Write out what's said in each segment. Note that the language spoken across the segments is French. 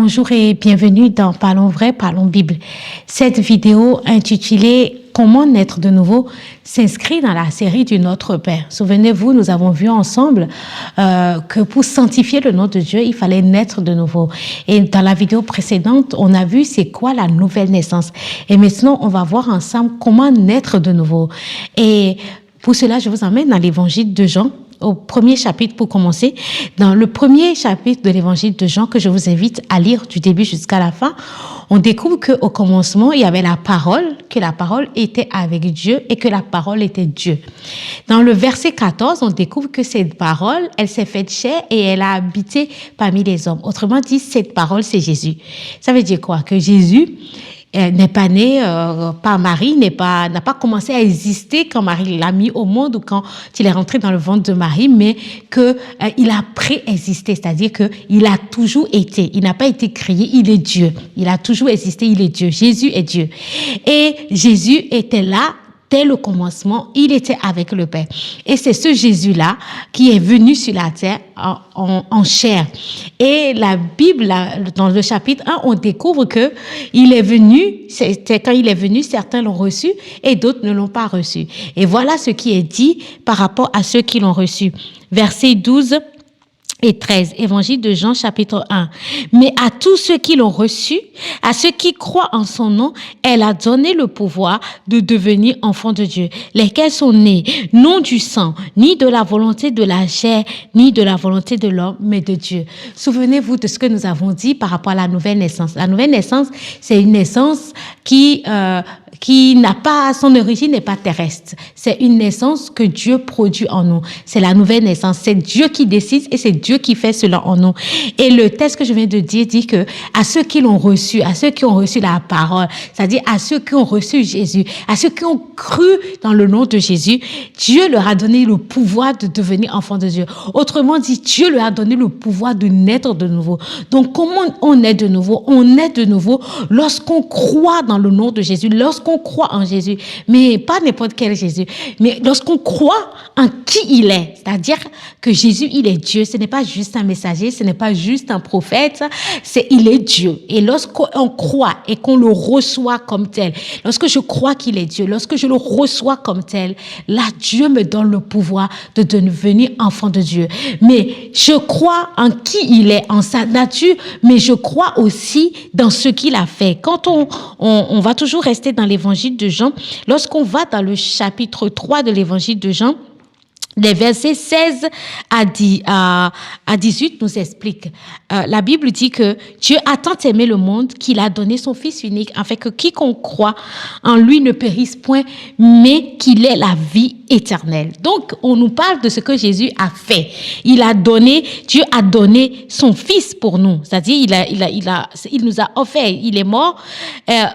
Bonjour et bienvenue dans Parlons Vrai, Parlons Bible. Cette vidéo intitulée Comment naître de nouveau s'inscrit dans la série du Notre Père. Souvenez-vous, nous avons vu ensemble que pour sanctifier le nom de Dieu, il fallait naître de nouveau. Et dans la vidéo précédente, on a vu c'est quoi la nouvelle naissance. Et maintenant, on va voir ensemble comment naître de nouveau. Et pour cela, je vous emmène dans l'évangile de Jean, au premier chapitre pour commencer. Dans le premier chapitre de l'évangile de Jean, que je vous invite à lire du début jusqu'à la fin, on découvre qu'au commencement, il y avait la parole, que la parole était avec Dieu et que la parole était Dieu. Dans le verset 14, on découvre que cette parole, elle s'est faite chair et elle a habité parmi les hommes. Autrement dit, cette parole, c'est Jésus. Ça veut dire quoi? Que Jésus n'est pas né par Marie, n'a pas commencé à exister quand Marie l'a mis au monde ou quand il est rentré dans le ventre de Marie, mais que il a préexisté, c'est-à-dire que il a toujours été. Il n'a pas été créé, il est Dieu. Il a toujours existé, il est Dieu. Jésus est Dieu. Et Jésus était là dès le commencement, il était avec le Père. Et c'est ce Jésus-là qui est venu sur la terre en chair. Et la Bible, dans le chapitre 1, on découvre que il est venu, quand il est venu, certains l'ont reçu et d'autres ne l'ont pas reçu. Et voilà ce qui est dit par rapport à ceux qui l'ont reçu. Versets 12 et 13, évangile de Jean, chapitre 1. Mais à tous ceux qui l'ont reçu, à ceux qui croient en son nom, elle a donné le pouvoir de devenir enfants de Dieu, lesquels sont nés, non du sang, ni de la volonté de la chair, ni de la volonté de l'homme, mais de Dieu. Souvenez-vous de ce que nous avons dit par rapport à la nouvelle naissance. La nouvelle naissance, c'est une naissance qui n'a pas, son origine n'est pas terrestre. C'est une naissance que Dieu produit en nous. C'est la nouvelle naissance. C'est Dieu qui décide et c'est Dieu qui fait cela en nous. Et le texte que je viens de dire dit que à ceux qui l'ont reçu, à ceux qui ont reçu la parole, c'est-à-dire à ceux qui ont reçu Jésus, à ceux qui ont cru dans le nom de Jésus, Dieu leur a donné le pouvoir de devenir enfants de Dieu. Autrement dit, Dieu leur a donné le pouvoir de naître de nouveau. Donc, comment on naît de nouveau? On naît de nouveau lorsqu'on croit dans le nom de Jésus, lorsqu'on croit en Jésus, mais pas n'importe quel Jésus, mais lorsqu'on croit en qui il est, c'est-à-dire que Jésus, il est Dieu, ce n'est pas juste un messager, ce n'est pas juste un prophète, il est Dieu. Et lorsqu'on croit et qu'on le reçoit comme tel, lorsque je crois qu'il est Dieu, lorsque je le reçois comme tel, là, Dieu me donne le pouvoir de devenir enfant de Dieu. Mais je crois en qui il est, en sa nature, mais je crois aussi dans ce qu'il a fait. Quand on va toujours rester dans l'évangile de Jean, lorsqu'on va dans le chapitre 3 de l'évangile de Jean, les versets 16 à 18 nous expliquent. La Bible dit que Dieu a tant aimé le monde qu'il a donné son Fils unique afin que quiconque croit en lui ne périsse point, mais qu'il ait la vie éternelle. Donc, on nous parle de ce que Jésus a fait. Dieu a donné son Fils pour nous. C'est-à-dire, il nous a offert, il est mort.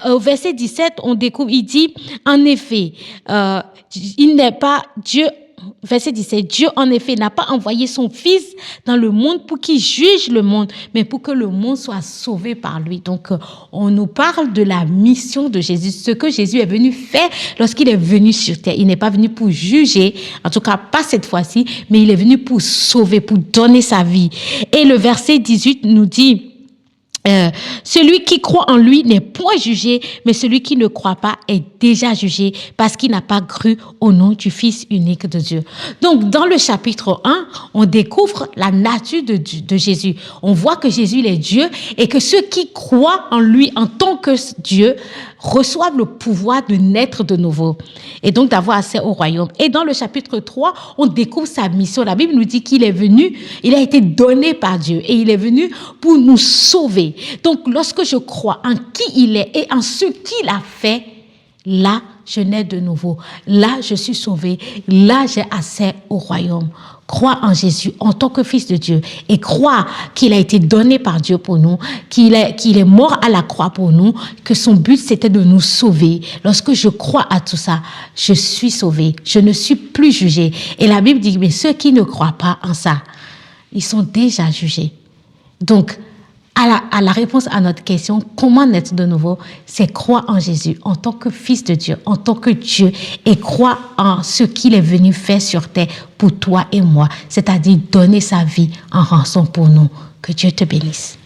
Au verset 17, on découvre, il dit, en effet, il n'est pas Dieu. Verset 17, Dieu en effet n'a pas envoyé son Fils dans le monde pour qu'il juge le monde, mais pour que le monde soit sauvé par lui. Donc, on nous parle de la mission de Jésus, ce que Jésus est venu faire lorsqu'il est venu sur terre. Il n'est pas venu pour juger, en tout cas pas cette fois-ci, mais il est venu pour sauver, pour donner sa vie. Et le verset 18 nous dit, celui qui croit en lui n'est point jugé, mais celui qui ne croit pas est déjà jugé parce qu'il n'a pas cru au nom du Fils unique de Dieu. Donc, dans le chapitre 1, on découvre la nature de Jésus. On voit que Jésus il est Dieu et que ceux qui croient en lui en tant que Dieu reçoivent le pouvoir de naître de nouveau et donc d'avoir accès au royaume. Et dans le chapitre 3, on découvre sa mission. La Bible nous dit qu'il est venu, il a été donné par Dieu et il est venu pour nous sauver. Donc, lorsque je crois en qui il est et en ce qu'il a fait, là, je nais de nouveau. Là, je suis sauvé. Là, j'ai accès au royaume. Crois en Jésus en tant que Fils de Dieu et crois qu'il a été donné par Dieu pour nous, qu'il est mort à la croix pour nous, que son but c'était de nous sauver. Lorsque je crois à tout ça, je suis sauvé. Je ne suis plus jugé. Et la Bible dit, mais ceux qui ne croient pas en ça, ils sont déjà jugés. Donc, à la réponse à notre question, comment naître de nouveau, c'est croire en Jésus en tant que Fils de Dieu, en tant que Dieu, et croire en ce qu'il est venu faire sur terre pour toi et moi, c'est-à-dire donner sa vie en rançon pour nous. Que Dieu te bénisse.